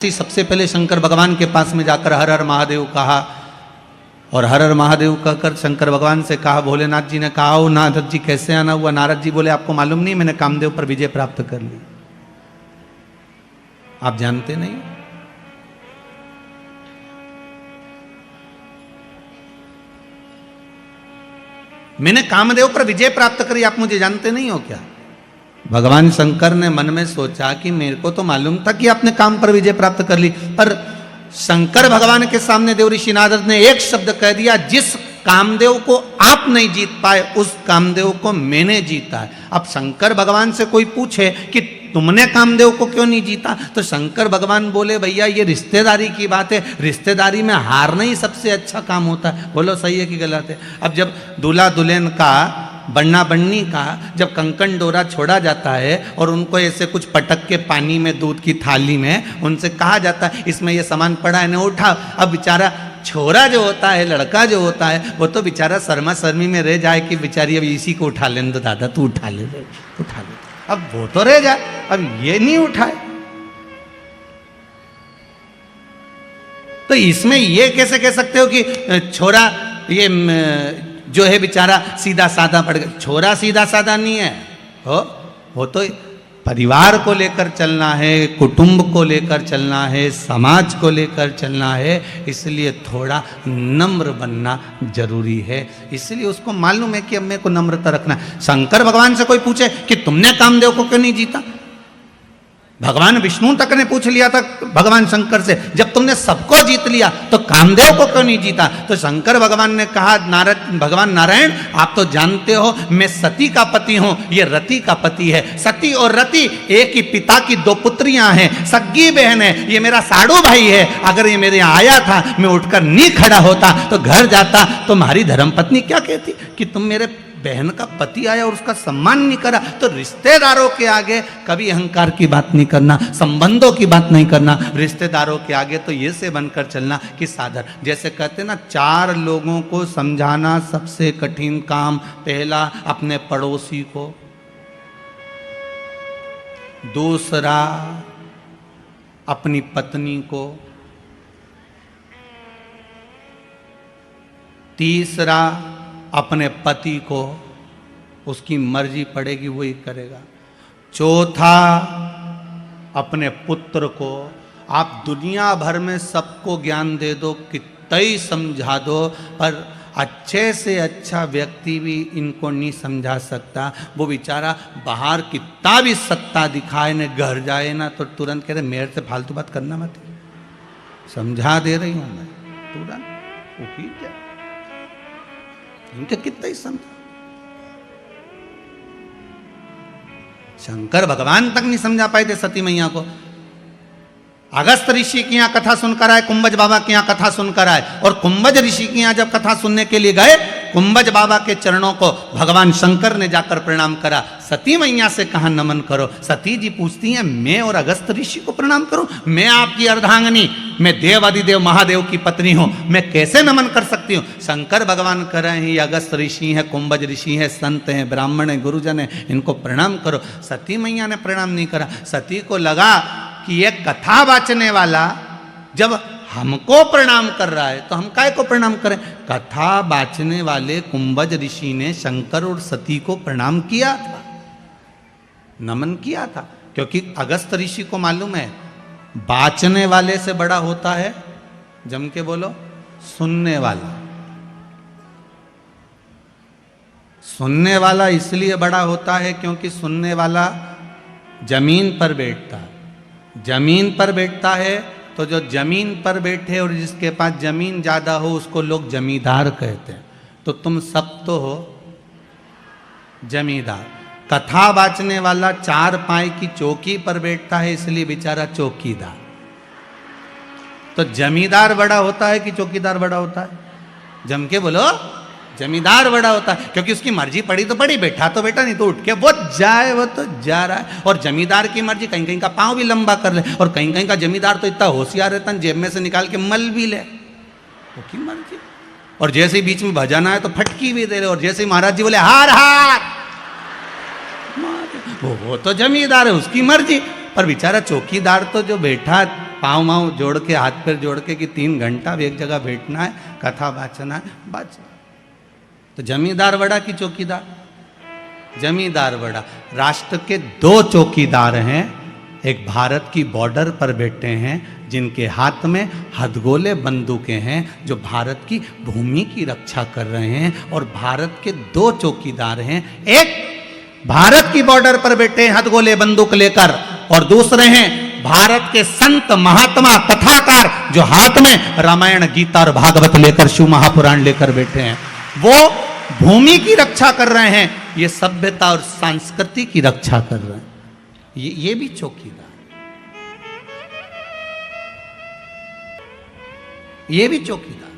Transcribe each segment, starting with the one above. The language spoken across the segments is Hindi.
सबसे पहले शंकर भगवान के पास में जाकर हर हर महादेव कहा और हर हर महादेव कहकर शंकर भगवान से कहा। भोलेनाथ जी ने कहा, ओ नारद जी कैसे आना हुआ? नारद जी बोले, आपको मालूम नहीं मैंने कामदेव पर विजय प्राप्त कर ली। आप जानते नहीं? मैंने कामदेव पर विजय प्राप्त करी, आप मुझे जानते नहीं हो क्या? भगवान शंकर ने मन में सोचा कि मेरे को तो मालूम था कि आपने काम पर विजय प्राप्त कर ली, पर शंकर भगवान के सामने देव ऋषि नारद ने एक शब्द कह दिया, जिस कामदेव को आप नहीं जीत पाए उस कामदेव को मैंने जीता है। अब शंकर भगवान से कोई पूछे कि तुमने कामदेव को क्यों नहीं जीता, तो शंकर भगवान बोले, भैया ये रिश्तेदारी की बात है, रिश्तेदारी में हारना ही सबसे अच्छा काम होता है। बोलो सही है कि गलत है? अब जब दूल्हा दुल्हन का बन्ना बन्नी का जब कंकन डोरा छोड़ा जाता है और उनको ऐसे कुछ पटक के पानी में दूध की थाली में उनसे कहा जाता है इसमें ये सामान पड़ा है ना उठा। अब बेचारा छोरा जो होता है, लड़का जो होता है, वो तो बेचारा शर्मा शर्मी में रह जाए कि बेचारी अब इसी को उठा लेने दो, दादा तू उठा ले, उठा ले। अब वो तो रह जाए, अब ये नहीं उठाए। तो इसमें ये कैसे कह सकते हो कि छोरा ये जो है बेचारा सीधा साधा पड़ गया? छोरा सीधा साधा नहीं है, वो तो परिवार को लेकर चलना है, कुटुंब को लेकर चलना है, समाज को लेकर चलना है, इसलिए थोड़ा नम्र बनना जरूरी है। इसलिए उसको मालूम है कि अब मेरे को नम्रता रखना है। शंकर भगवान से कोई पूछे कि तुमने कामदेव को क्यों नहीं जीता, भगवान विष्णु तक ने पूछ लिया था भगवान शंकर से, जब तुमने सबको जीत लिया तो कामदेव को क्यों नहीं जीता? तो शंकर भगवान ने कहा, भगवान नारायण आप तो जानते हो मैं सती का पति हूं, ये रति का पति है। सती और रति एक ही पिता की दो पुत्रियां हैं, सग्गी बहन है, ये मेरा साड़ू भाई है। अगर ये मेरे यहाँ आया था, मैं उठकर नहीं खड़ा होता तो घर जाता, तो हमारी धर्मपत्नी क्या कहती कि तुम मेरे बहन का पति आया और उसका सम्मान नहीं करा। तो रिश्तेदारों के आगे कभी अहंकार की बात नहीं करना, संबंधों की बात नहीं करना। रिश्तेदारों के आगे तो ये से बनकर चलना कि सादर, जैसे कहते ना, चार लोगों को समझाना सबसे कठिन काम। पहला अपने पड़ोसी को, दूसरा अपनी पत्नी को, तीसरा अपने पति को, उसकी मर्जी पड़ेगी वही करेगा। चौथा अपने पुत्र को। आप दुनिया भर में सबको ज्ञान दे दो, कितना ही समझा दो, पर अच्छे से अच्छा व्यक्ति भी इनको नहीं समझा सकता। वो बेचारा बाहर कितना भी सत्ता दिखाए न, घर जाए ना तो तुरंत कह रहे मेरे से फालतू बात करना मत, समझा दे रही हूं मैं, तुरंत वो की क्या, इनके कितना ही समझा। शंकर भगवान तक नहीं समझा पाए थे सती मैया को। अगस्त ऋषि की यहाँ कथा सुनकर आए, कुंभज बाबा की यहाँ कथा सुनकर आए, और कुंभज ऋषि की यहाँ जब कथा सुनने के लिए गए, कुंभज बाबा के चरणों को भगवान शंकर ने जाकर प्रणाम करा। सती मैया से कहा नमन करो। सती जी पूछती हैं, मैं और अगस्त ऋषि को प्रणाम करूं? मैं आपकी अर्धांगिनी, मैं देव अधिदेव महादेव की पत्नी हूं, मैं कैसे नमन कर सकती हूं? शंकर भगवान कर रहे हैं, ये अगस्त ऋषि हैं, कुंभज ऋषि हैं, संत हैं, ब्राह्मण हैं, गुरुजन हैं, इनको प्रणाम करो। सती मैया ने प्रणाम नहीं करा। सती को लगा कि ये कथा वाचने वाला जब हमको प्रणाम कर रहा है तो हम काय को प्रणाम करें? कथा वाचने वाले कुंभज ऋषि ने शंकर और सती को प्रणाम किया था, नमन किया था, क्योंकि अगस्त ऋषि को मालूम है बाचने वाले से बड़ा होता है, जम के बोलो, सुनने वाला। सुनने वाला इसलिए बड़ा होता है क्योंकि सुनने वाला जमीन पर बैठता है। जमीन पर बैठता है तो जो जमीन पर बैठे और जिसके पास जमीन ज्यादा हो उसको लोग जमींदार कहते हैं। तो तुम सब तो हो जमींदार। कथा वाचने वाला चार पाए की चौकी पर बैठता है, इसलिए बेचारा चौकीदार। तो जमींदार बड़ा होता है कि चौकीदार बड़ा होता है? जम के बोलो, जमींदार बड़ा होता है, क्योंकि उसकी मर्जी पड़ी तो पड़ी, बैठा तो बैठा, नहीं तो उठ के वो जाए, वो तो जा रहा है। और जमींदार की मर्जी कहीं कहीं का पांव भी लंबा कर ले, और कहीं कहीं का जमींदार तो इतना होशियार रहता है जेब में से निकाल के मल भी ले, वो की मर्जी। और जैसे ही बीच में भजन आए तो फटकी भी दे रहे, और जैसे ही महाराज जी बोले हार हार, वो तो जमींदार है, उसकी मर्जी। पर बेचारा चौकीदार तो जो बैठा पाँव माँव जोड़ के, हाथ पैर जोड़ के कि 3 घंटा भी एक जगह बैठना है, कथा वाचना है, बस। तो जमींदार बड़ा कि चौकीदार? जमींदार बड़ा। राष्ट्र के 2 चौकीदार हैं, एक भारत की बॉर्डर पर बैठे हैं जिनके हाथ में हथगोले बंदूकें हैं, जो भारत की भूमि की रक्षा कर रहे हैं। और भारत के 2 चौकीदार हैं, एक भारत की बॉर्डर पर बैठे हैं हथगोले बंदूक लेकर, और दूसरे हैं भारत के संत महात्मा कथाकार जो हाथ में रामायण गीता और भागवत लेकर, शिव महापुराण लेकर बैठे हैं। वो भूमि की रक्षा कर रहे हैं, ये सभ्यता और संस्कृति की रक्षा कर रहे हैं। ये भी चौकीदार, ये भी चौकीदार।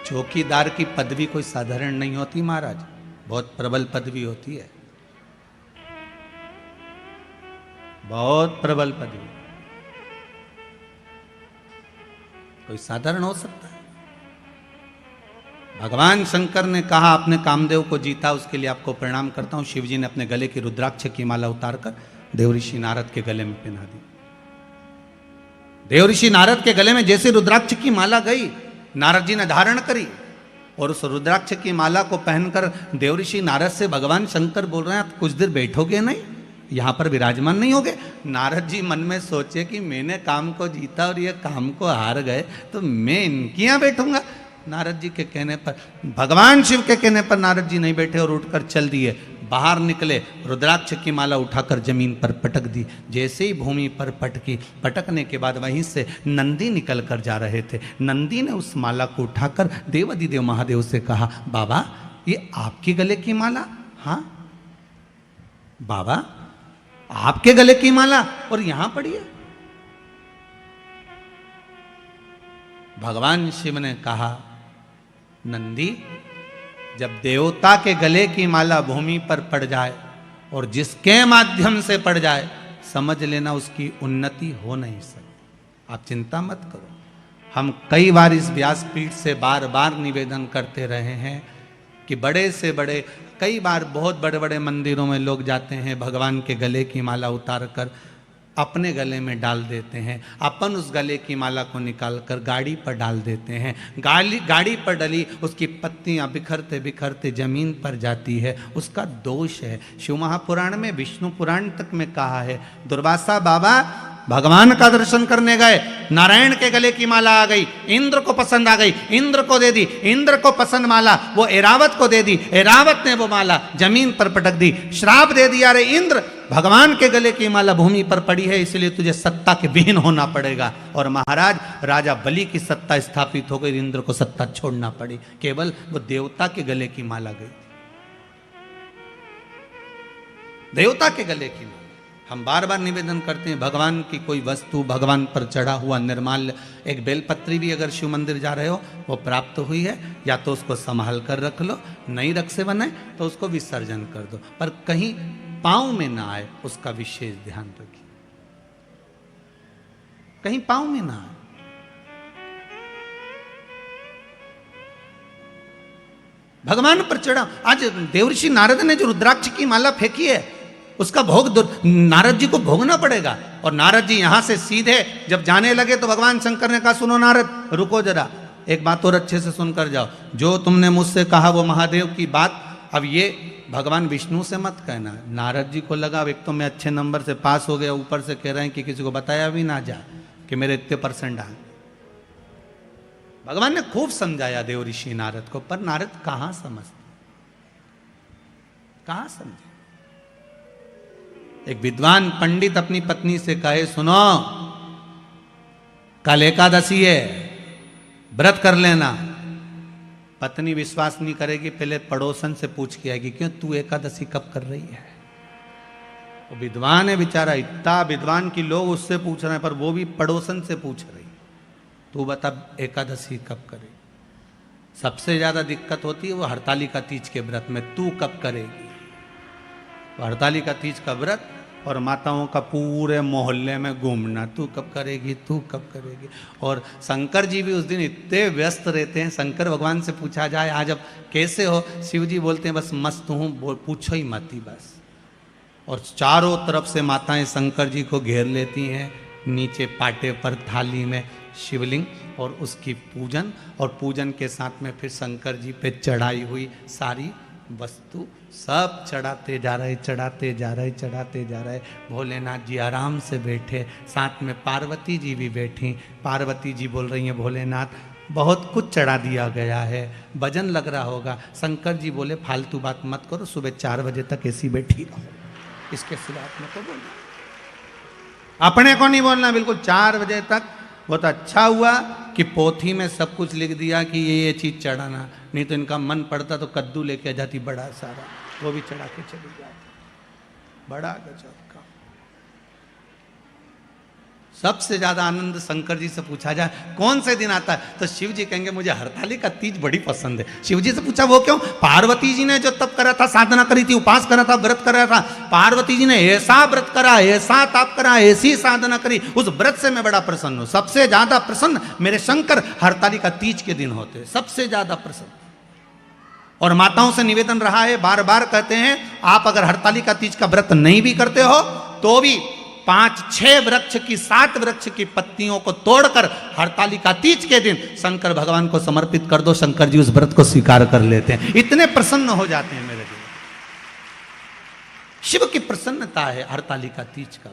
चौकीदार की पदवी कोई साधारण नहीं होती महाराज, बहुत प्रबल पदवी होती है, बहुत प्रबल पदवी। कोई साधारण हो सकता है? भगवान शंकर ने कहा अपने कामदेव को जीता, उसके लिए आपको प्रणाम करता हूं। शिवजी ने अपने गले की रुद्राक्ष की माला उतारकर देवऋषि नारद के गले में पहना दी। देवऋषि नारद के गले में जैसे रुद्राक्ष की माला गई, नारद जी ने धारण करी, और उस रुद्राक्ष की माला को पहनकर देवऋषि नारद से भगवान शंकर बोल रहे हैं, कुछ देर बैठोगे नहीं, यहां पर विराजमान नहीं होगे? नारद जी मन में सोचे कि मैंने काम को जीता और ये काम को हार गए, तो मैं इनके यहां बैठूंगा। नारद जी के कहने पर, भगवान शिव के कहने पर नारद जी नहीं बैठे और उठकर चल दिए। बाहर निकले, रुद्राक्ष की माला उठाकर जमीन पर पटक दी। जैसे ही भूमि पर पटकी, पटकने के बाद वहीं से नंदी निकल कर जा रहे थे। नंदी ने उस माला को उठाकर देवाधिदेव महादेव से कहा, बाबा ये आपके गले की माला? हाँ बाबा आपके गले की माला, और यहां पड़ी है। भगवान शिव ने कहा, नंदी जब देवता के गले की माला भूमि पर पड़ जाए और जिसके माध्यम से पड़ जाए, समझ लेना उसकी उन्नति हो नहीं सकती। आप चिंता मत करो। हम कई बार इस व्यासपीठ से बार बार निवेदन करते रहे हैं कि बड़े से बड़े, कई बार बहुत बड़े बड़े मंदिरों में लोग जाते हैं, भगवान के गले की माला उतार कर अपने गले में डाल देते हैं। अपन उस गले की माला को निकाल कर गाड़ी पर डाल देते हैं। गाड़ी पर डली उसकी पत्तियां बिखरते बिखरते जमीन पर जाती है, उसका दोष है। शिव महापुराण में, विष्णु पुराण तक में कहा है, दुर्वासा बाबा भगवान का दर्शन करने गए, नारायण के गले की माला आ गई, इंद्र को पसंद आ गई, इंद्र को दे दी, इंद्र को पसंद माला वो ऐरावत को दे दी, ऐरावत ने वो माला जमीन पर पटक दी, श्राप दे दिया, अरे इंद्र भगवान के गले की माला भूमि पर पड़ी है, इसलिए तुझे सत्ता के विहीन होना पड़ेगा। और महाराज राजा बलि की सत्ता स्थापित हो गई, इंद्र को सत्ता छोड़ना पड़ी, केवल वो देवता के गले की माला गई, देवता के गले की माला। हम बार बार निवेदन करते हैं, भगवान की कोई वस्तु, भगवान पर चढ़ा हुआ निर्माल्य, एक बेलपत्री भी अगर शिव मंदिर जा रहे हो वो प्राप्त हुई है, या तो उसको संभाल कर रख लो, नहीं रख से बनाए तो उसको विसर्जन कर दो, पर कहीं पांव में ना आए उसका विशेष ध्यान रखिए, कहीं पांव में ना आए। भगवान पर चढ़ा, आज देवऋषि नारद ने जो रुद्राक्ष की माला फेंकी है उसका भोग नारद जी को भोगना पड़ेगा। और नारद जी यहां से सीधे जब जाने लगे तो भगवान शंकर ने कहा, सुनो नारद, रुको जरा, एक बात और अच्छे से सुनकर जाओ, जो तुमने मुझसे कहा वो महादेव की बात अब ये भगवान विष्णु से मत कहना। नारद जी को लगा, एक तो मैं अच्छे नंबर से पास हो गया, ऊपर से कह रहे हैं कि किसी को बताया भी ना जा कि मेरे इतने % आ। भगवान ने खूब समझाया देवऋषि नारद को, पर नारद कहां समझते, कहां समझे। एक विद्वान पंडित अपनी पत्नी से कहे, सुनो कल एकादशी है, व्रत कर लेना। पत्नी विश्वास नहीं करेगी, पहले पड़ोसन से पूछ के आएगी, क्यों तू एकादशी कब कर रही है। वो विद्वान है बेचारा, इतना विद्वान की लोग उससे पूछ रहे हैं, पर वो भी पड़ोसन से पूछ रही, तू बता एकादशी कब करे। सबसे ज्यादा दिक्कत होती है वो हरतालिका तीज के व्रत में, तू कब करेगी। हरतालिका तीज का व्रत और माताओं का पूरे मोहल्ले में घूमना, तू कब करेगी, तू कब करेगी। और शंकर जी भी उस दिन इतने व्यस्त रहते हैं, शंकर भगवान से पूछा जाए आज अब कैसे हो, शिव जी बोलते हैं बस मस्त हूँ, पूछो ही मत ही बस। और चारों तरफ से माताएं शंकर जी को घेर लेती हैं। नीचे पाटे पर थाली में शिवलिंग और उसकी पूजन, और पूजन के साथ में फिर शंकर जी पे चढ़ाई हुई सारी वस्तु सब चढ़ाते जा रहे, चढ़ाते जा रहे, चढ़ाते जा रहे। भोलेनाथ जी आराम से बैठे, साथ में पार्वती जी भी बैठी। पार्वती जी बोल रही हैं भोलेनाथ बहुत कुछ चढ़ा दिया गया है, वजन लग रहा होगा। शंकर जी बोले फालतू बात मत करो, सुबह 4 बजे तक ऐसी बैठी रहो, इसके खिलाफ में तो बोलना, अपने को नहीं बोलना बिल्कुल। 4 बजे तक। बहुत अच्छा हुआ कि पोथी में सब कुछ लिख दिया कि ये चीज चढ़ाना, नहीं तो इनका मन पड़ता तो कद्दू लेके आ जाती बड़ा सारा, वो भी चढ़ा के चली जाती। बड़ा गजब का। सबसे ज्यादा आनंद शंकर जी से पूछा जाए कौन से दिन आता है, तो शिव जी कहेंगे मुझे हरताली का तीज बड़ी पसंद है। शिव जी से पूछा वो क्यों? पार्वती जी ने जो तप करा था, साधना करी थी, उपास करा था, व्रत करा था, पार्वती जी ने ऐसा व्रत करा, ऐसा तप करा, ऐसी साधना करी, उस व्रत से मैं बड़ा प्रसन्न हूं। सबसे ज्यादा प्रसन्न मेरे शंकर हरताली का तीज के दिन होते, सबसे ज्यादा प्रसन्न। और माताओं से निवेदन रहा है, बार बार कहते हैं आप अगर हरताली का तीज का व्रत नहीं भी करते हो तो भी 5-6 वृक्ष की 7 वृक्ष की पत्तियों को तोड़कर हरताली का तीज के दिन शंकर भगवान को समर्पित कर दो, शंकर जी उस व्रत को स्वीकार कर लेते हैं, इतने प्रसन्न हो जाते हैं मेरे दिल। शिव की प्रसन्नता है हरताली का तीज का।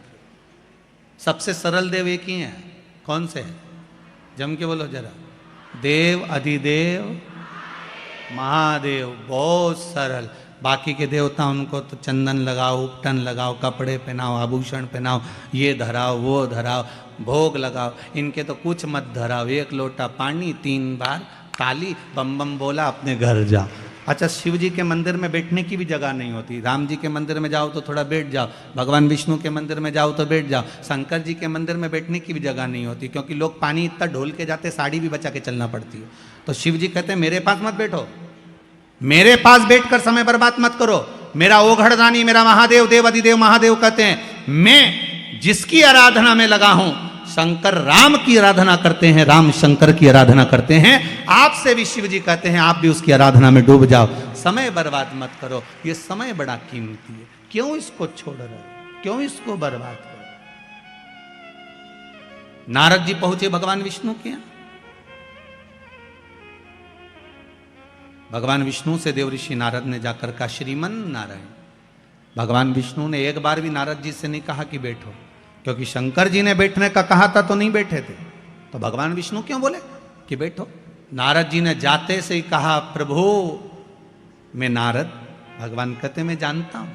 सबसे सरल देव एक ही है, कौन से है? जम के बोलो जरा। देव अधिदेव महादेव, बहुत सरल। बाकी के देवता उनको तो चंदन लगाओ, उपटन लगाओ, कपड़े पहनाओ, आभूषण पहनाओ, ये धराओ वो धराओ, भोग लगाओ। इनके तो कुछ मत धराओ, 1 लोटा पानी, 3 बार ताली, बम बम बोला, अपने घर जाओ। अच्छा, शिव जी के मंदिर में बैठने की भी जगह नहीं होती। राम जी के मंदिर में जाओ तो थोड़ा बैठ जाओ, भगवान विष्णु के मंदिर में जाओ तो बैठ जाओ, शंकर जी के मंदिर में बैठने की भी जगह नहीं होती, क्योंकि लोग पानी इतना ढोल के जाते, साड़ी भी बचा के चलना पड़ती है। तो शिव जी कहते हैं मेरे पास मत बैठो, मेरे पास बैठकर समय बर्बाद मत करो। मेरा ओघड़दानी, मेरा महादेव, देव अधिदेव महादेव कहते हैं मैं जिसकी आराधना में लगा हूं, शंकर राम की आराधना करते हैं, राम शंकर की आराधना करते हैं। आपसे भी शिव जी कहते हैं आप भी उसकी आराधना में डूब जाओ, समय बर्बाद मत करो। ये समय बड़ा कीमती है, क्यों इसको छोड़ रहे हो, क्यों इसको बर्बाद करो? नारद जी पहुंचे भगवान विष्णु के यहां। भगवान विष्णु से देव ऋषि नारद ने जाकर कहा श्रीमन नारायण। भगवान विष्णु ने एक बार भी नारद जी से नहीं कहा कि बैठो, क्योंकि शंकर जी ने बैठने का कहा था तो नहीं बैठे थे, तो भगवान विष्णु क्यों बोले कि बैठो? नारद जी ने जाते से ही कहा प्रभु मैं नारद। भगवान कहते मैं जानता हूं,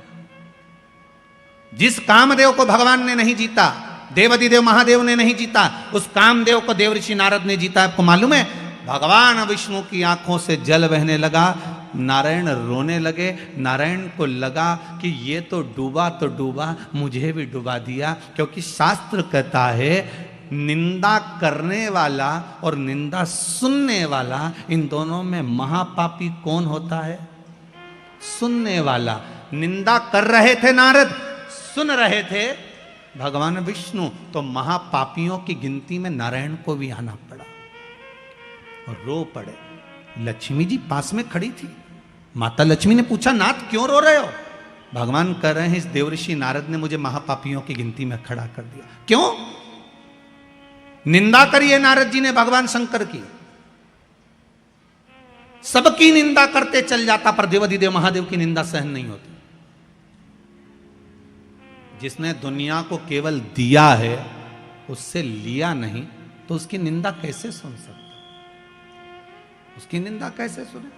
जिस कामदेव को भगवान ने नहीं जीता, देवाधिदेव महादेव ने नहीं जीता, उस कामदेव को देव ऋषि नारद ने जीता। आपको मालूम है? भगवान विष्णु की आंखों से जल बहने लगा, नारायण रोने लगे। नारायण को लगा कि ये तो डूबा, मुझे भी डुबा दिया, क्योंकि शास्त्र कहता है निंदा करने वाला और निंदा सुनने वाला, इन दोनों में महापापी कौन होता है? सुनने वाला। निंदा कर रहे थे नारद, सुन रहे थे भगवान विष्णु, तो महापापियों की गिनती में नारायण को भी आना पड़ा और रो पड़े। लक्ष्मी जी पास में खड़ी थी। माता लक्ष्मी ने पूछा नाथ क्यों रो रहे हो? भगवान कह रहे हैं इस देवऋषि नारद ने मुझे महापापियों की गिनती में खड़ा कर दिया। क्यों? निंदा करी है नारद जी ने भगवान शंकर की, सबकी निंदा करते चल जाता, पर देवाधिदेव महादेव की निंदा सहन नहीं होती। जिसने दुनिया को केवल दिया है, उससे लिया नहीं, तो उसकी निंदा कैसे सुन सकते? उसकी निंदा कैसे सुने?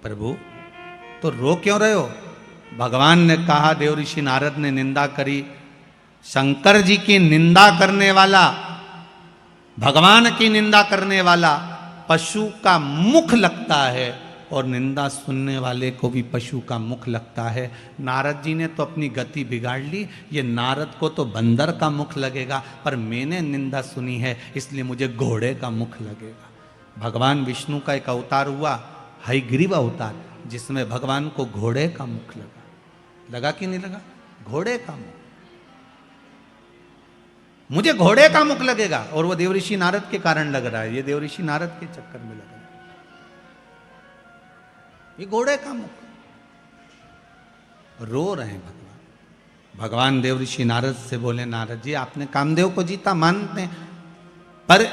प्रभु तो रो क्यों रहे हो? भगवान ने कहा, देव ऋषि नारद ने निंदा करी। शंकर जी की निंदा करने वाला, भगवान की निंदा करने वाला पशु का मुख लगता है, और निंदा सुनने वाले को भी पशु का मुख लगता है। नारद जी ने तो अपनी गति बिगाड़ ली, ये नारद को तो बंदर का मुख लगेगा, पर मैंने निंदा सुनी है इसलिए मुझे घोड़े का मुख लगेगा। भगवान विष्णु का एक अवतार हुआ, हयग्रीव अवतार, जिसमें भगवान को घोड़े का मुख लगा कि नहीं लगा? घोड़े का मुख, मुझे घोड़े का मुख लगेगा, और वो देवऋषि नारद के कारण लग रहा है। ये देवऋषि नारद के चक्कर में लग रहा है, ये घोड़े का मुख। रो रहे हैं भगवान। भगवान देव ऋषि नारद से बोले, नारद जी आपने कामदेव को जीता मानते हैं, पर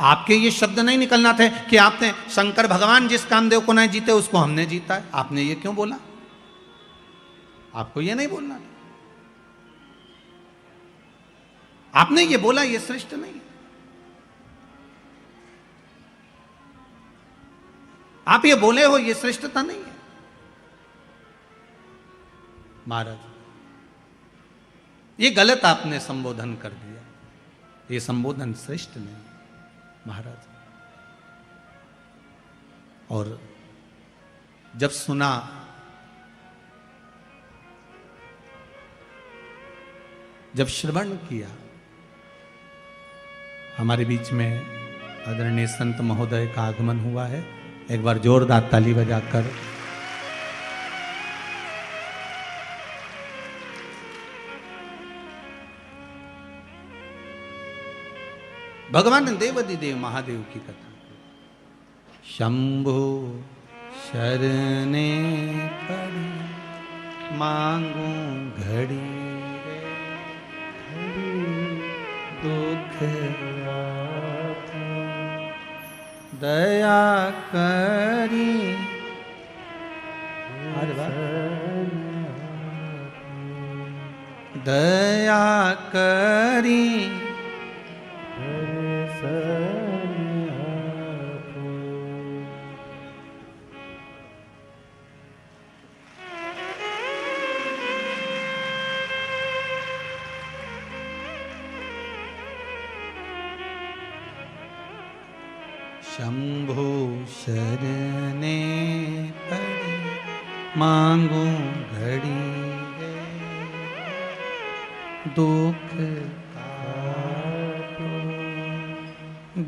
आपके ये शब्द नहीं निकलना थे कि आपने शंकर भगवान जिस कामदेव को नहीं जीते उसको हमने जीता है। आपने ये क्यों बोला? आपको ये नहीं बोलना था। आपने ये बोला, ये श्रेष्ठ नहीं। आप ये बोले हो, ये श्रेष्ठता नहीं है। महाराज ये गलत आपने संबोधन कर दिया, ये संबोधन श्रेष्ठ नहीं महाराज। और जब सुना, जब श्रवण किया, हमारे बीच में आदरणीय संत महोदय का आगमन हुआ है। एक बार जोरदार ताली बजाकर भगवान देवाधिदेव महादेव की कथा। शंभु शरणे पड़ी मांगू घड़ी दुख दया करी। दया करी शंभु शरणे पड़ी मांगू घड़ी दुख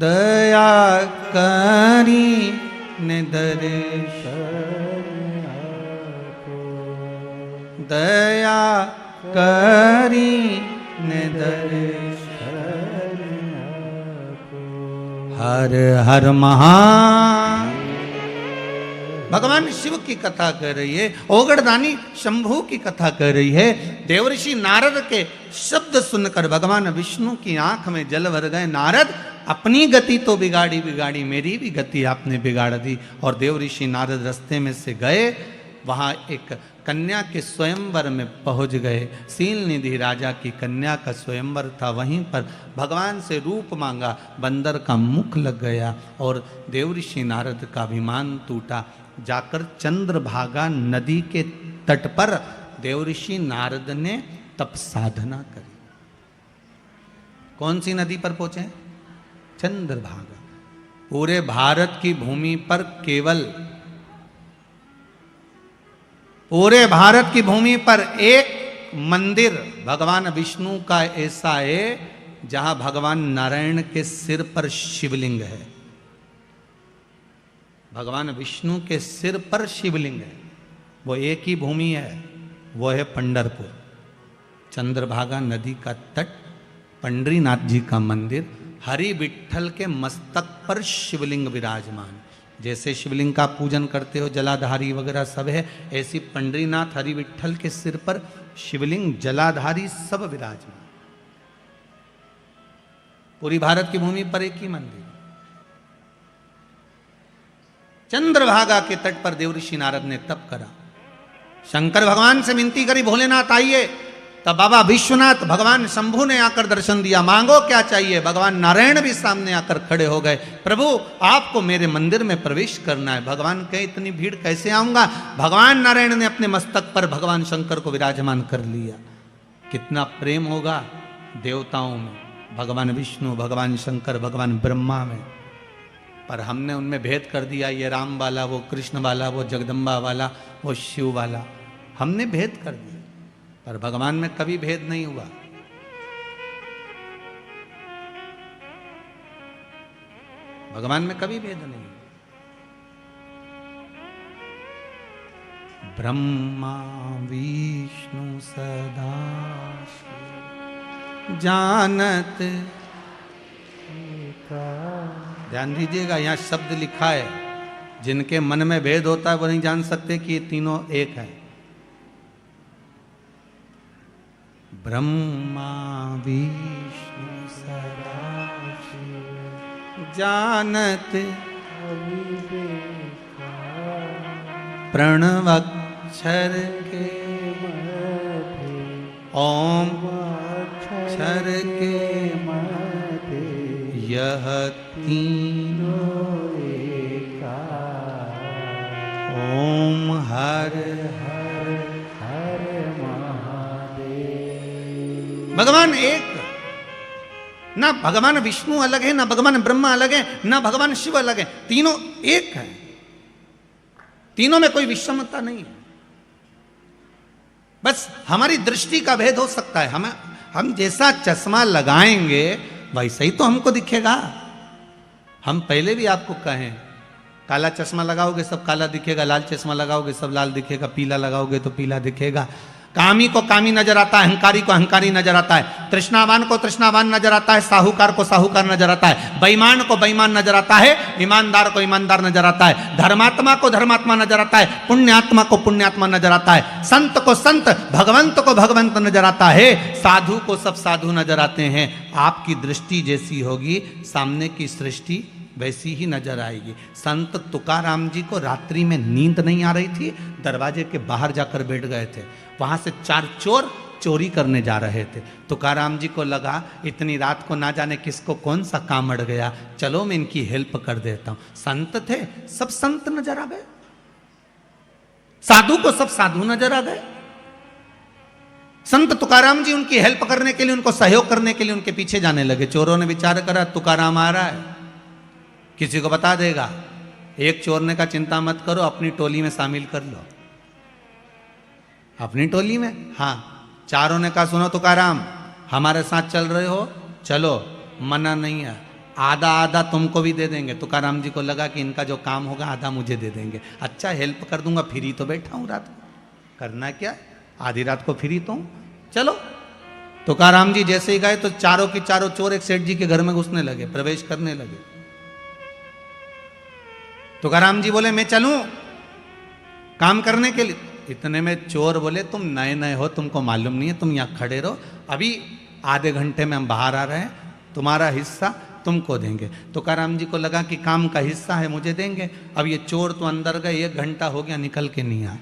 दया करी ने दया करी ने हर हर महा। भगवान शिव की कथा कर रही है, ओगड़दानी शंभू की कथा कर रही है। देवर्षि नारद के शब्द सुनकर भगवान विष्णु की आंख में जल भर गए। नारद अपनी गति तो बिगाड़ी बिगाड़ी, मेरी भी गति आपने बिगाड़ दी। और देवर्षि नारद रास्ते में से गए, वहां एक कन्या के स्वयंवर में पहुंच गए। सील निधि राजा की कन्या का स्वयंवर था, वहीं पर भगवान से रूप मांगा, बंदर का मुख लग गया और देवर्षि नारद का अभिमान टूटा। जाकर चंद्रभागा नदी के तट पर देवर्षि नारद ने तप साधना करी। कौन सी नदी पर पहुंचे? चंद्रभागा। पूरे भारत की भूमि पर केवल, पूरे भारत की भूमि पर एक मंदिर भगवान विष्णु का ऐसा है जहां भगवान नारायण के सिर पर शिवलिंग है। भगवान विष्णु के सिर पर शिवलिंग है, वो एक ही भूमि है, वो है पंढरपुर। चंद्रभागा नदी का तट, पंडरीनाथ जी का मंदिर, हरि विठ्ठल के मस्तक पर शिवलिंग विराजमान। जैसे शिवलिंग का पूजन करते हो, जलाधारी वगैरह सब है, ऐसी पंडरीनाथ हरि विठ्ठल के सिर पर शिवलिंग, जलाधारी सब विराजमान। पूरी भारत की भूमि पर एक ही मंदिर। चंद्रभागा के तट पर देवर्षि नारद ने तप करा, शंकर भगवान से विनती करी, भोलेनाथ आइए। तब बाबा विश्वनाथ भगवान शंभु ने आकर दर्शन दिया, मांगो क्या चाहिए। भगवान नारायण भी सामने आकर खड़े हो गए, प्रभु आपको मेरे मंदिर में प्रवेश करना है। भगवान कहे इतनी भीड़ कैसे आऊंगा। भगवान नारायण ने अपने मस्तक पर भगवान शंकर को विराजमान कर लिया। कितना प्रेम होगा देवताओं में, भगवान विष्णु, भगवान शंकर, भगवान ब्रह्मा में। पर हमने उनमें भेद कर दिया, ये राम वाला, वो कृष्ण वाला, वो जगदम्बा वाला, वो शिव वाला, हमने भेद कर दिया। पर भगवान में कभी भेद नहीं हुआ। भगवान में कभी भेद नहीं। ब्रह्मा विष्णु सदा जानत। ध्यान दीजिएगा, यहां शब्द लिखा है, जिनके मन में भेद होता है वो नहीं जान सकते कि ये तीनों एक है। ब्रह्मा विष्णु सदाशिव जानत प्रणवक्षर के ओम अक्षर के मध्य यह तीनों एकार ओम हर हर हर महादेव। भगवान एक, ना भगवान विष्णु अलग है, ना भगवान ब्रह्मा अलग है, ना भगवान शिव अलग है, तीनों एक है। तीनों में कोई विषमता नहीं है। बस हमारी दृष्टि का भेद हो सकता है। हम जैसा चश्मा लगाएंगे वैसा ही तो हमको दिखेगा। हम पहले भी आपको कहें, काला चश्मा लगाओगे सब काला दिखेगा, लाल चश्मा लगाओगे सब लाल दिखेगा, पीला लगाओगे तो पीला दिखेगा। कामी को कामी नजर आता है, अहंकारी को अहंकारी नजर आता है, तृष्णावान को तृष्णावान नजर आता है, साहूकार को साहूकार नजर आता है, बेईमान को बेईमान नजर आता है, ईमानदार को ईमानदार नजर आता है, धर्मात्मा को धर्मात्मा नजर आता है, पुण्यात्मा को पुण्यात्मा नजर आता है, संत को संत, भगवंत को भगवंत नजर आता है, साधु को सब साधु नजर आते हैं। आपकी दृष्टि जैसी होगी सामने की सृष्टि वैसी ही नजर आएगी। संत तुकाराम जी को रात्रि में नींद नहीं आ रही थी, दरवाजे के बाहर जाकर बैठ गए थे। वहां से 4 चोर चोरी करने जा रहे थे। तुकाराम जी को लगा इतनी रात को ना जाने किसको कौन सा काम अड़ गया, चलो मैं इनकी हेल्प कर देता हूं। संत थे, सब संत नजर आ गए, साधु को सब साधु नजर आ गए। संत तुकाराम जी उनकी हेल्प करने के लिए, उनको सहयोग करने के लिए उनके पीछे जाने लगे। चोरों ने विचार करा तुकाराम आ रहा है, किसी को बता देगा। एक चोर ने कहा चिंता मत करो, अपनी टोली में शामिल कर लो। अपनी टोली में? हाँ। चारों ने कहा सुनो तुकाराम, हमारे साथ चल रहे हो, चलो, मना नहीं है, आधा आधा तुमको भी दे देंगे। तुकाराम जी को लगा कि इनका जो काम होगा आधा मुझे दे देंगे। अच्छा, हेल्प कर दूंगा, फ्री तो बैठा हूं रात को, करना क्या, आधी रात को फ्री तो हूं, चलो। तुकाराम जी जैसे ही गए तो चारों की चारों चोर एक सेठ जी के घर में घुसने लगे, प्रवेश करने लगे। तुकाराम जी बोले मैं चलूं काम करने के लिए। इतने में चोर बोले तुम नए नए हो, तुमको मालूम नहीं है, तुम यहाँ खड़े रहो, अभी आधे घंटे में हम बाहर आ रहे हैं, तुम्हारा हिस्सा तुमको देंगे। तुकाराम जी को लगा कि काम का हिस्सा है, मुझे देंगे। अब ये चोर तो अंदर गए, 1 घंटा हो गया निकल के नहीं आए,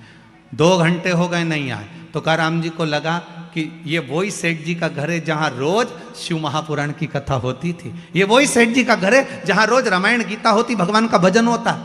2 घंटे हो गए नहीं आए। तुकाराम जी को लगा कि ये वही सेठ जी का घर है जहाँ रोज शिव महापुराण की कथा होती थी, ये वही सेठ जी का घर है जहाँ रोज रामायण गीता होती, भगवान का भजन होता।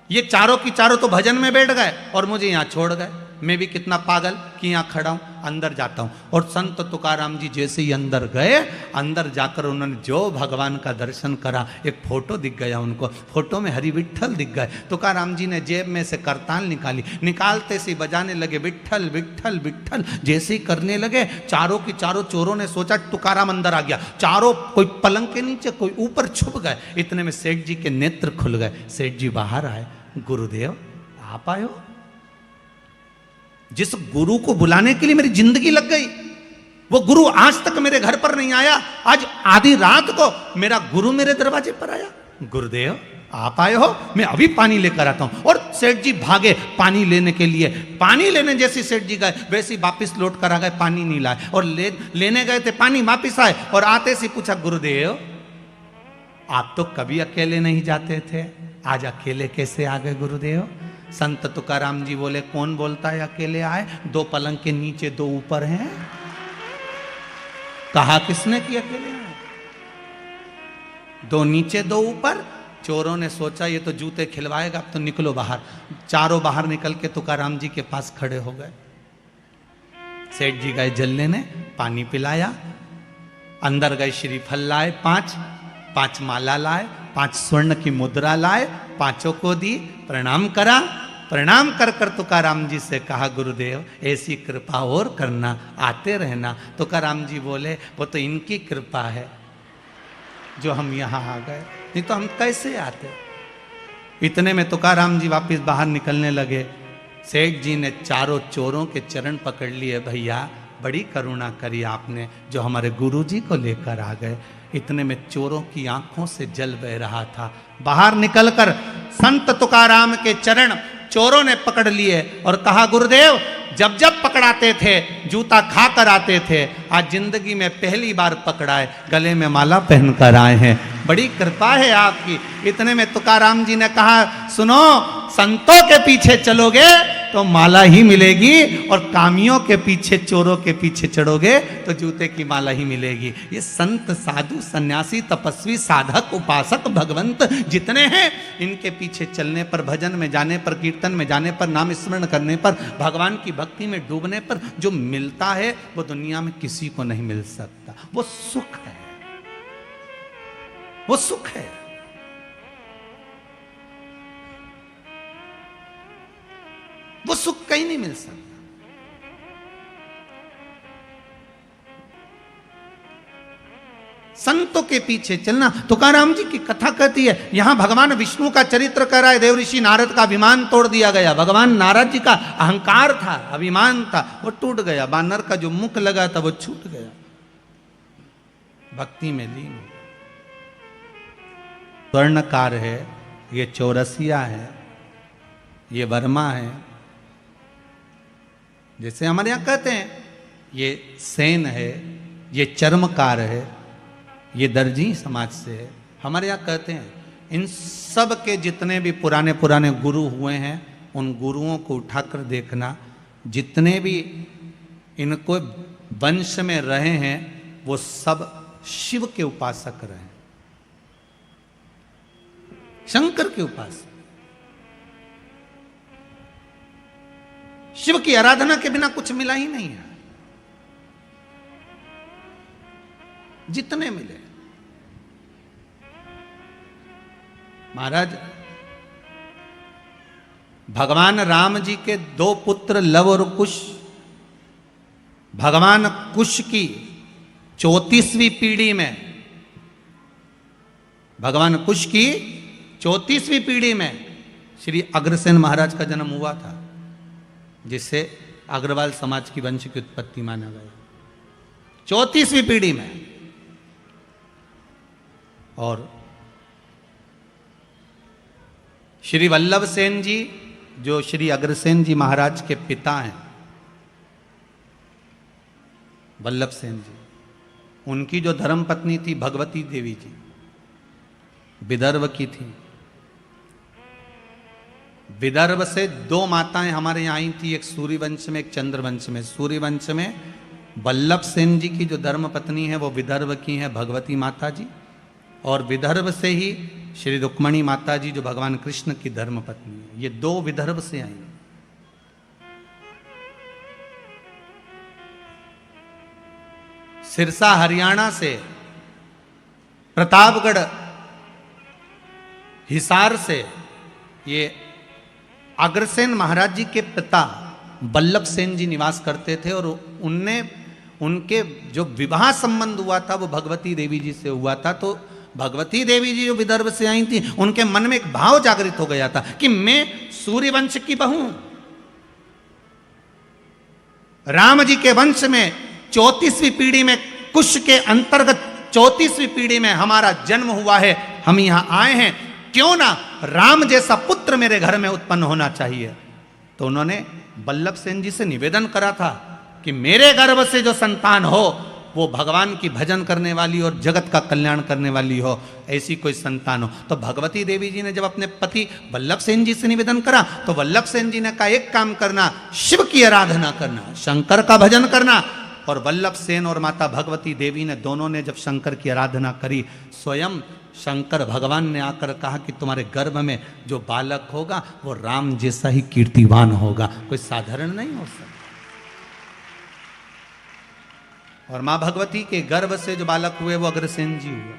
ये चारों की चारों तो भजन में बैठ गए और मुझे यहाँ छोड़ गए। मैं भी कितना पागल कि यहाँ खड़ा हूँ, अंदर जाता हूँ। और संत तुकाराम जी जैसे ही अंदर गए, अंदर जाकर उन्होंने जो भगवान का दर्शन करा, एक फोटो दिख गया उनको, फोटो में हरि विठ्ठल दिख गए। तुकाराम जी ने जेब में से करताल निकाली, निकालते से बजाने लगे विठ्ठल विठ्ठल विठ्ठल। जैसे ही करने लगे, चारों की चारों चोरों ने सोचा तुकाराम अंदर आ गया, चारों कोई पलंग के नीचे, कोई ऊपर छुप गए। इतने में सेठ जी के नेत्र खुल गए, सेठ जी बाहर आए, गुरुदेव आप आए हो? जिस गुरु को बुलाने के लिए मेरी जिंदगी लग गई, वो गुरु आज तक मेरे घर पर नहीं आया, आज आधी रात को मेरा गुरु मेरे दरवाजे पर आया। गुरुदेव आप आए हो, मैं अभी पानी लेकर आता हूं। और सेठ जी भागे पानी लेने के लिए। पानी लेने जैसे सेठ जी गए, वैसे ही वापिस लौट कर आ गए, पानी नहीं लाए। और लेने गए थे, पानी वापिस आए और आते से पूछा गुरुदेव आप तो कभी अकेले नहीं जाते थे, आज अकेले कैसे आ गए गुरुदेव? संत तुकाराम जी बोले कौन बोलता है अकेले आए, 2 पलंग के नीचे 2 ऊपर हैं, कहा किसने कि अकेले आए? 2 नीचे 2 ऊपर। चोरों ने सोचा ये तो जूते खिलवाएगा, अब तो निकलो बाहर। चारों बाहर निकल के तुकाराम जी के पास खड़े हो गए। सेठ जी गए जल लेने, पानी पिलाया, अंदर गए श्रीफल लाए 5 माला लाए, 5 स्वर्ण की मुद्रा लाए, 5 को दी, प्रणाम करा। प्रणाम कर कर तुकाराम जी से कहा गुरुदेव ऐसी कृपा और करना, आते रहना। तुकाराम जी बोले वो तो इनकी कृपा है जो हम यहाँ आ गए, नहीं तो हम कैसे आते। इतने में तुकाराम जी वापस बाहर निकलने लगे। सेठ जी ने चारों चोरों के चरण पकड़ लिए, भैया बड़ी करुणा करी आपने जो हमारे गुरुजी को लेकर आ गए। इतने में चोरों की आंखों से जल बह रहा था। बाहर निकलकर संत तुकाराम के चरण चोरों ने पकड़ लिए और कहा गुरुदेव जब जब पकड़ाते थे जूता खा कर आते थे, आज जिंदगी में पहली बार पकड़ाए गले में माला पहन कर आए हैं। बड़ी कृपा है आपकी। इतने में तुकाराम जी ने कहा, सुनो, संतों के पीछे चलोगे तो माला ही मिलेगी, और कामियों के पीछे, चोरों के पीछे चढ़ोगे तो जूते की माला ही मिलेगी। ये संत, साधु, सन्यासी, तपस्वी, साधक, उपासक, भगवंत जितने हैं, इनके पीछे चलने पर, भजन में जाने पर, कीर्तन में जाने पर, नाम स्मरण करने पर, भगवान की भक्ति में डूबने पर जो मिलता है वो दुनिया में किसी को नहीं मिल सकता। वो सुख है, वो सुख है। वो सुख कहीं नहीं मिल सकता। संतों के पीछे चलना। तुकाराम जी की कथा कहती है, यहां भगवान विष्णु का चरित्र कर रहा है। देवऋषि नारद का अभिमान तोड़ दिया गया। भगवान नारद जी का अहंकार था, अभिमान था, वो टूट गया। बानर का जो मुख लगा था वो छूट गया, भक्ति में लीन। स्वर्णकार है, ये चौरसिया है, ये वर्मा है, जैसे हमारे यहां कहते हैं, ये सेन है, ये चर्मकार है, ये दर्जी समाज से है। हमारे यहाँ कहते हैं, इन सब के जितने भी पुराने पुराने गुरु हुए हैं, उन गुरुओं को उठाकर देखना, जितने भी इनको वंश में रहे हैं वो सब शिव के उपासक रहे, शंकर के उपासक। शिव की आराधना के बिना कुछ मिला ही नहीं है। जितने मिले, महाराज भगवान राम जी के दो पुत्र लव और कुश, भगवान कुश की 34वीं पीढ़ी में, भगवान कुश की 34वीं पीढ़ी में श्री अग्रसेन महाराज का जन्म हुआ था, जिससे अग्रवाल समाज की वंश की उत्पत्ति माना गया। 34वीं पीढ़ी में। और श्री वल्लभ सेन जी, जो श्री अग्रसेन जी महाराज के पिता हैं, वल्लभ सेन जी, उनकी जो धर्मपत्नी थी भगवती देवी जी, विदर्भ की थी। विदर्भ से दो माताएं हमारे यहाँ आई थी, एक सूर्यवंश में, एक चंद्रवंश में। सूर्यवंश में वल्लभ सेन जी की जो धर्मपत्नी है वो विदर्भ की है भगवती माता जी, और विदर्भ से ही श्री रुक्मणी माता जी जो भगवान कृष्ण की धर्मपत्नी है। ये दो विदर्भ से आई। सिरसा हरियाणा से, प्रतापगढ़ हिसार से ये अग्रसेन महाराज जी के पिता वल्लभ सेन जी निवास करते थे, और उनके जो विवाह संबंध हुआ था वो भगवती देवी जी से हुआ था। तो भगवती देवी जी जो विदर्भ से आई थी, उनके मन में एक भाव जागृत हो गया था कि मैं सूर्यवंश की बहू, राम जी के वंश में 34वीं पीढ़ी में, कुश के अंतर्गत 34वीं पीढ़ी में हमारा जन्म हुआ है, हम यहां आए हैं, क्यों ना राम जैसा पुत्र मेरे घर में उत्पन्न होना चाहिए। तो उन्होंने वल्लभ सेन जी से निवेदन करा था कि मेरे गर्भ से जो संतान हो वो भगवान की भजन करने वाली और जगत का कल्याण करने वाली हो, ऐसी कोई संतान हो। तो भगवती देवी जी ने जब अपने पति वल्लभ सेन जी से निवेदन करा, तो वल्लभ सेन जी ने कहा, एक काम करना, शिव की आराधना करना, शंकर का भजन करना। और वल्लभ सेन और माता भगवती देवी ने, दोनों ने जब शंकर की आराधना करी, स्वयं शंकर भगवान ने आकर कहा कि तुम्हारे गर्भ में जो बालक होगा वो राम जैसा ही कीर्तिवान होगा, कोई साधारण नहीं हो सकता। और मां भगवती के गर्भ से जो बालक हुए वो अग्रसेन जी हुए।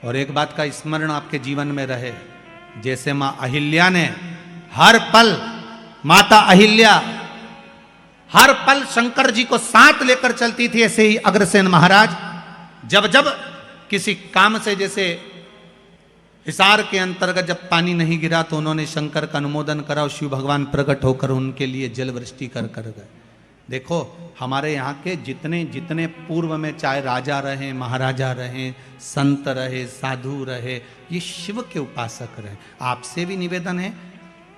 और एक बात का स्मरण आपके जीवन में रहे, जैसे मां अहिल्या ने हर पल, माता अहिल्या हर पल शंकर जी को साथ लेकर चलती थी, ऐसे ही अग्रसेन महाराज जब जब किसी काम से, जैसे हिसार के अंतर्गत जब पानी नहीं गिरा तो उन्होंने शंकर का अनुमोदन करा और शिव भगवान प्रकट होकर उनके लिए जल वृष्टि कर गए। देखो हमारे यहाँ के जितने जितने पूर्व में, चाहे राजा रहे, महाराजा रहे, संत रहे, साधु रहे, ये शिव के उपासक रहे। आपसे भी निवेदन है,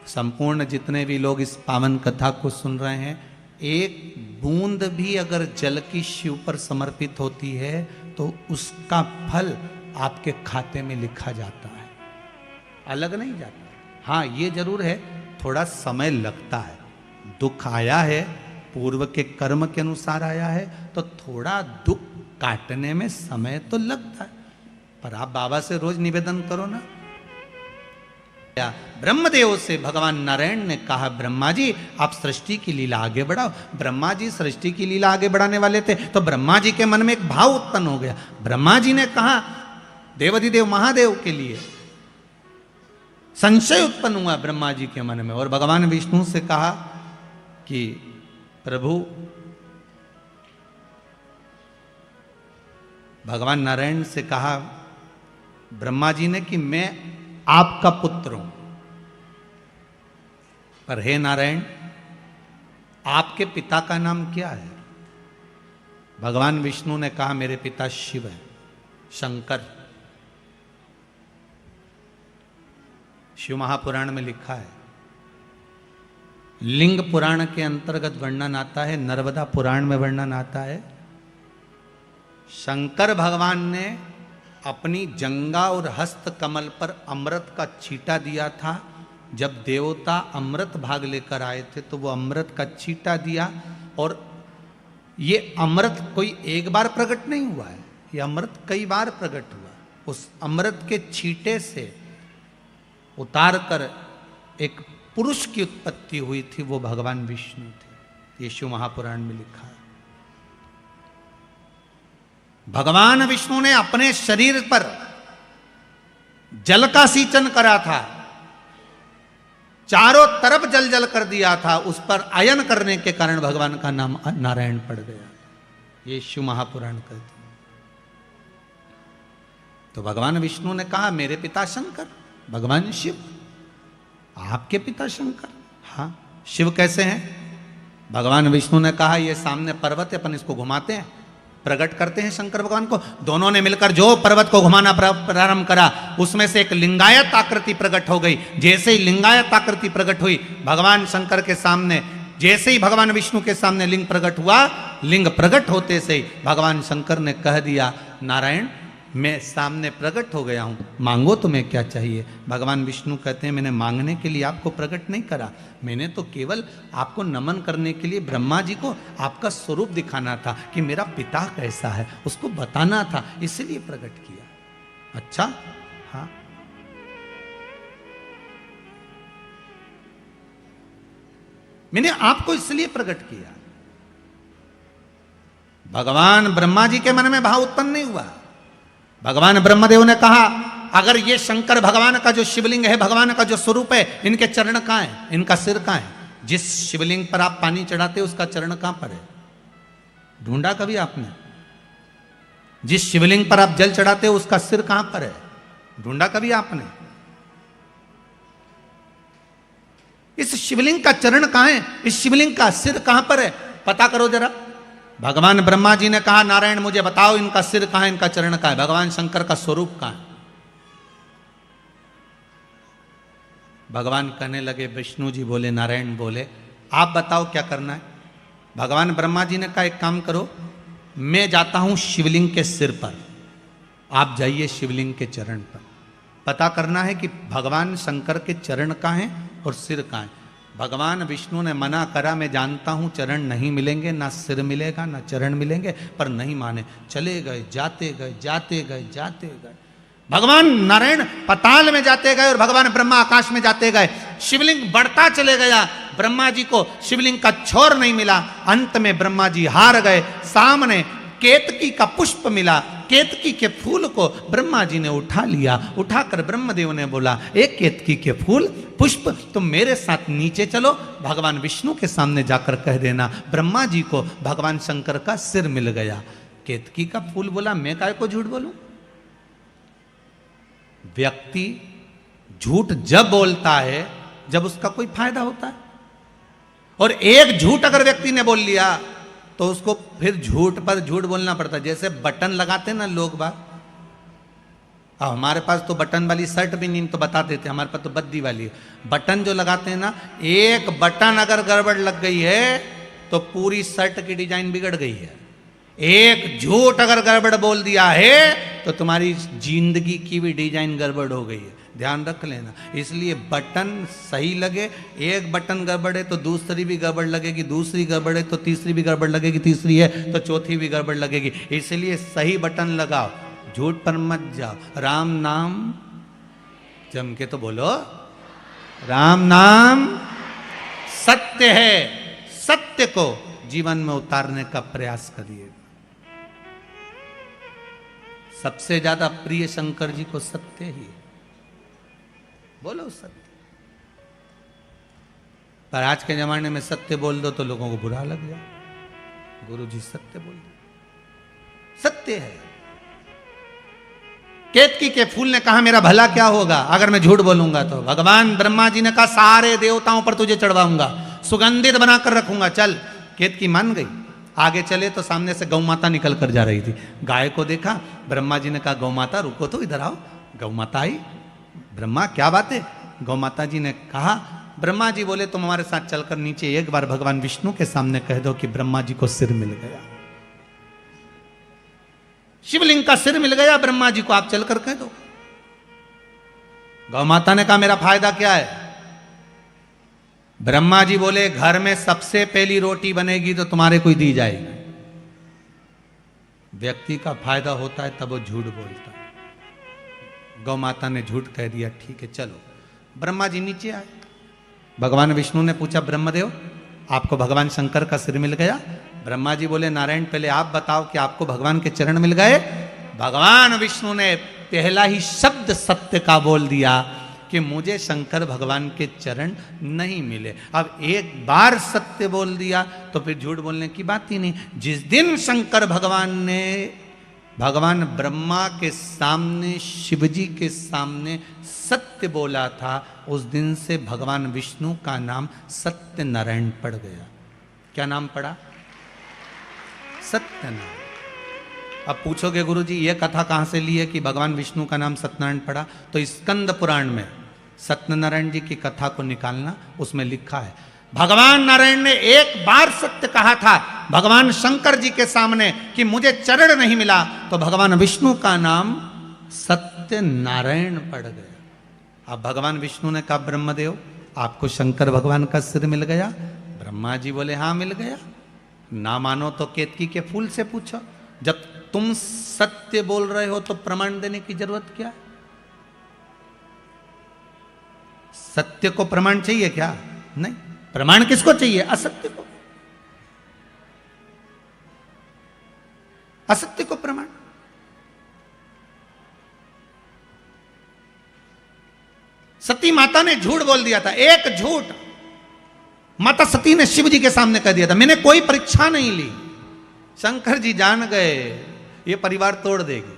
संपूर्ण जितने भी लोग इस पावन कथा को सुन रहे हैं, एक बूंद भी अगर जल की शिव पर समर्पित होती है तो उसका फल आपके खाते में लिखा जाता है, अलग नहीं जाता। हाँ, ये जरूर है, थोड़ा समय लगता है। दुख आया है, पूर्व के कर्म के अनुसार आया है, तो थोड़ा दुख काटने में समय तो लगता है। पर आप बाबा से रोज निवेदन करो ना। ब्रह्मदेव से भगवान नारायण ने कहा, ब्रह्मा जी आप सृष्टि की लीला आगे बढ़ाओ। ब्रह्मा जी सृष्टि की लीला आगे बढ़ाने वाले थे, तो ब्रह्मा जी के मन में एक भाव उत्पन्न हो गया। ब्रह्मा जी ने कहा, देवाधिदेव महादेव के लिए संशय उत्पन्न हुआ ब्रह्मा जी के मन में, और भगवान विष्णु से कहा कि प्रभु, भगवान नारायण से कहा ब्रह्मा जी ने कि मैं आपका पुत्र हूं, पर हे नारायण आपके पिता का नाम क्या है? भगवान विष्णु ने कहा मेरे पिता शिव है, शंकर। शिव महापुराण में लिखा है, लिंग पुराण के अंतर्गत वर्णन आता है, नर्मदा पुराण में वर्णन आता है, शंकर भगवान ने अपनी जंगा और हस्त कमल पर अमृत का छींटा दिया था। जब देवता अमृत भाग लेकर आए थे तो वो अमृत का छींटा दिया, और ये अमृत कोई एक बार प्रकट नहीं हुआ है, ये अमृत कई बार प्रकट हुआ। उस अमृत के छींटे से उतार कर एक पुरुष की उत्पत्ति हुई थी, वो भगवान विष्णु थे। ये शिव महापुराण में लिखा है। भगवान विष्णु ने अपने शरीर पर जल का सींचन करा था, चारों तरफ जल जल कर दिया था, उस पर आयन करने के कारण भगवान का नाम नारायण पड़ गया। ये शिव महापुराण कहते हैं। तो भगवान विष्णु ने कहा मेरे पिता शंकर, भगवान शिव, आपके पिता शंकर। हाँ, शिव कैसे हैं? भगवान विष्णु ने कहा ये सामने पर्वत है, अपन इसको घुमाते हैं, प्रकट करते हैं शंकर भगवान को। दोनों ने मिलकर जो पर्वत को घुमाना प्रारंभ करा, उसमें से एक लिंगायत आकृति प्रकट हो गई। जैसे ही लिंगायत आकृति प्रकट हुई भगवान शंकर के सामने, जैसे ही भगवान विष्णु के सामने लिंग प्रकट हुआ, लिंग प्रकट होते से ही भगवान शंकर ने कह दिया नारायण मैं सामने प्रकट हो गया हूं, मांगो तुम्हें क्या चाहिए। भगवान विष्णु कहते हैं मैंने मांगने के लिए आपको प्रकट नहीं करा, मैंने तो केवल आपको नमन करने के लिए ब्रह्मा जी को आपका स्वरूप दिखाना था कि मेरा पिता कैसा है, उसको बताना था, इसलिए प्रकट किया। अच्छा, हाँ, मैंने आपको इसलिए प्रकट किया। भगवान ब्रह्मा जी के मन में भाव उत्पन्न नहीं हुआ। भगवान ब्रह्मदेव ने कहा अगर ये शंकर भगवान का जो शिवलिंग है, भगवान का जो स्वरूप है, इनके चरण कहां है, इनका सिर कहां है? जिस शिवलिंग पर आप पानी चढ़ाते हो उसका चरण कहां पर है? ढूंढा कभी आपने? जिस शिवलिंग पर आप जल चढ़ाते हो उसका सिर कहां पर है? ढूंढा कभी आपने? इस शिवलिंग का चरण कहां है, इस शिवलिंग का सिर कहां पर है, पता करो जरा। भगवान ब्रह्मा जी ने कहा नारायण मुझे बताओ इनका सिर कहां है, इनका चरण कहां है? भगवान शंकर का स्वरूप कहां है? भगवान कहने लगे, विष्णु जी बोले, नारायण बोले आप बताओ क्या करना है। भगवान ब्रह्मा जी ने कहा एक काम करो, मैं जाता हूं शिवलिंग के सिर पर, आप जाइए शिवलिंग के चरण पर। पता करना है कि भगवान शंकर के चरण कहां हैं और सिर कहां है। भगवान विष्णु ने मना करा, मैं जानता हूं चरण नहीं मिलेंगे, ना सिर मिलेगा ना चरण मिलेंगे, पर नहीं माने, चले गए, जाते गए, जाते गए, जाते गए। भगवान नारायण पताल में जाते गए और भगवान ब्रह्मा आकाश में जाते गए। शिवलिंग बढ़ता चले गया, ब्रह्मा जी को शिवलिंग का छोर नहीं मिला। अंत में ब्रह्मा जी हार गए। सामने केतकी का पुष्प मिला, केतकी के फूल को ब्रह्मा जी ने उठा लिया। उठाकर ब्रह्मदेव ने बोला एक केतकी के फूल पुष्प तुम मेरे साथ नीचे चलो, भगवान विष्णु के सामने जाकर कह देना ब्रह्मा जी को भगवान शंकर का सिर मिल गया। केतकी का फूल बोला मैं काय को झूठ बोलूं। व्यक्ति झूठ जब बोलता है जब उसका कोई फायदा होता है, और एक झूठ अगर व्यक्ति ने बोल लिया तो उसको फिर झूठ पर झूठ बोलना पड़ता है। जैसे बटन लगाते ना लोग बात, अब हमारे पास तो बटन वाली शर्ट भी नहीं तो बता देते, हमारे पास तो बद्दी वाली है। बटन जो लगाते हैं ना, एक बटन अगर गड़बड़ लग गई है तो पूरी शर्ट की डिजाइन बिगड़ गई है। एक झूठ अगर गड़बड़ बोल दिया है तो तुम्हारी जिंदगी की भी डिजाइन गड़बड़ हो गई है, ध्यान रख लेना। इसलिए बटन सही लगे, एक बटन गड़बड़ है तो दूसरी भी गड़बड़ लगेगी, दूसरी गड़बड़ है तो तीसरी भी गड़बड़ लगेगी, तीसरी है तो चौथी भी गड़बड़ लगेगी। इसलिए सही बटन लगाओ, झूठ पर मत जाओ। राम नाम जम के तो बोलो, राम नाम सत्य है, सत्य को जीवन में उतारने का प्रयास करिए। सबसे ज्यादा प्रिय शंकर जी को सत्य ही है, बोलो सत्य। पर आज के जमाने में सत्य बोल दो तो लोगों को बुरा लग जाए। गुरु जी सत्य बोल दो, सत्य है। केतकी के फूल ने कहा मेरा भला क्या होगा अगर मैं झूठ बोलूंगा तो। भगवान ब्रह्मा जी ने कहा सारे देवताओं पर तुझे चढ़वाऊंगा, सुगंधित बनाकर रखूंगा, चल। केतकी मान गई। आगे चले तो सामने से गौ माता निकल कर जा रही थी। गाय को देखा, ब्रह्मा जी ने कहा गौ माता रुको तो, इधर आओ। गौ माता आई। ब्रह्मा क्या बात है? गौ माता जी ने कहा, ब्रह्मा जी बोले तुम हमारे साथ चलकर नीचे एक बार भगवान विष्णु के सामने कह दो कि ब्रह्मा जी को सिर मिल गया, शिवलिंग का सिर मिल गया ब्रह्मा जी को, आप चलकर कह दो। गौ माता ने कहा मेरा फायदा क्या है? ब्रह्मा जी बोले घर में सबसे पहली रोटी बनेगी तो तुम्हारे को ही दी जाएगी। व्यक्ति का फायदा होता है तब वो झूठ बोलता है। गौ माता ने झूठ कह दिया, ठीक है चलो। ब्रह्मा जी नीचे आए। भगवान विष्णु ने पूछा ब्रह्मदेव आपको भगवान शंकर का सिर मिल गया? ब्रह्मा जी बोले नारायण पहले आप बताओ कि आपको भगवान के चरण मिल गए? भगवान विष्णु ने पहला ही शब्द सत्य का बोल दिया कि मुझे शंकर भगवान के चरण नहीं मिले। अब एक बार सत्य बोल दिया तो फिर झूठ बोलने की बात ही नहीं। जिस दिन शंकर भगवान ने भगवान ब्रह्मा के सामने, शिवजी के सामने सत्य बोला था, उस दिन से भगवान विष्णु का नाम सत्य नारायण पड़ गया। क्या नाम पड़ा? सत्यनारायण। अब पूछोगे गुरुजी ये कथा कहां से ली है कि भगवान विष्णु का नाम सत्यनारायण पड़ा? तो स्कंद पुराण में सत्यनारायण जी की कथा को निकालना, उसमें लिखा है भगवान नारायण ने एक बार सत्य कहा था भगवान शंकर जी के सामने कि मुझे चरण नहीं मिला, तो भगवान विष्णु का नाम सत्य नारायण पड़ गया। अब भगवान विष्णु ने कहा ब्रह्मदेव आपको शंकर भगवान का सिर मिल गया? ब्रह्मा जी बोले हाँ मिल गया। ना मानो तो केतकी के फूल से पूछो। जब तुम सत्य बोल रहे हो तो प्रमाण देने की जरूरत क्या? सत्य को प्रमाण चाहिए क्या? नहीं। प्रमाण किसको चाहिए? असत्य को। असत्य को प्रमाण। सती माता ने झूठ बोल दिया था, एक झूठ माता सती ने शिव जी के सामने कह दिया था, मैंने कोई परीक्षा नहीं ली। शंकर जी जान गए ये परिवार तोड़ देगी।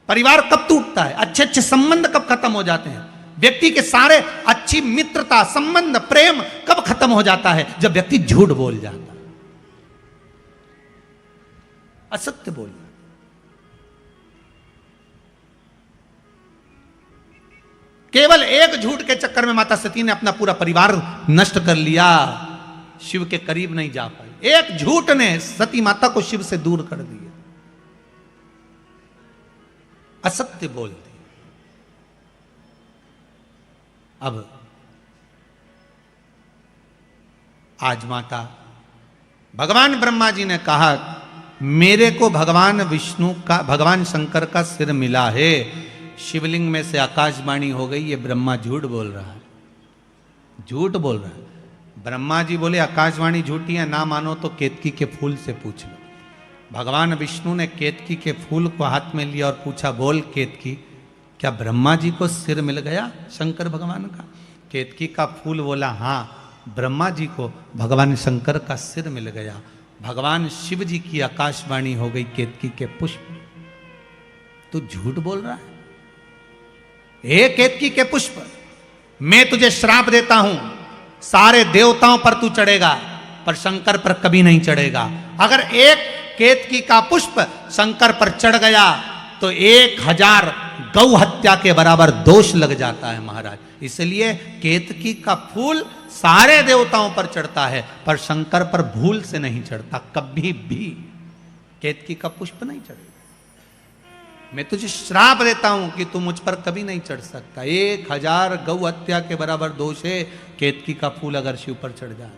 परिवार कब टूटता है? अच्छे अच्छे संबंध कब खत्म हो जाते हैं? व्यक्ति के सारे अच्छी मित्रता, संबंध, प्रेम कब खत्म हो जाता है? जब व्यक्ति झूठ बोल जाता है, असत्य बोलना। केवल एक झूठ के चक्कर में माता सती ने अपना पूरा परिवार नष्ट कर लिया, शिव के करीब नहीं जा पाई। एक झूठ ने सती माता को शिव से दूर कर दिया, असत्य बोल दी। अब आज माता भगवान ब्रह्मा जी ने कहा मेरे को भगवान विष्णु का, भगवान शंकर का सिर मिला है। शिवलिंग में से आकाशवाणी हो गई ये ब्रह्मा झूठ बोल रहा है, झूठ बोल रहा है। ब्रह्मा जी बोले आकाशवाणी झूठी है, ना मानो तो केतकी के फूल से पूछ लो। भगवान विष्णु ने केतकी के फूल को हाथ में लिया और पूछा बोल केतकी क्या ब्रह्मा जी को सिर मिल गया शंकर भगवान का? केतकी का फूल बोला हाँ, ब्रह्मा जी को भगवान शंकर का सिर मिल गया। भगवान शिव जी की आकाशवाणी हो गई केतकी के पुष्प। तू झूठ बोल रहा है? हे केतकी के पुष्प, मैं तुझे श्राप देता हूं, सारे देवताओं पर तू चढ़ेगा पर शंकर पर कभी नहीं चढ़ेगा। अगर एक केतकी का पुष्प शंकर पर चढ़ गया तो 1000 गौ हत्या के बराबर दोष लग जाता है महाराज। इसलिए केतकी का फूल सारे देवताओं पर चढ़ता है, पर शंकर पर भूल से नहीं चढ़ता, कभी भी केतकी का पुष्प नहीं चढ़ेगा। मैं तुझे श्राप देता हूं कि तू मुझ पर कभी नहीं चढ़ सकता। 1000 गौ हत्या के बराबर दोष है केतकी का फूल अगर शिव पर चढ़ जाए।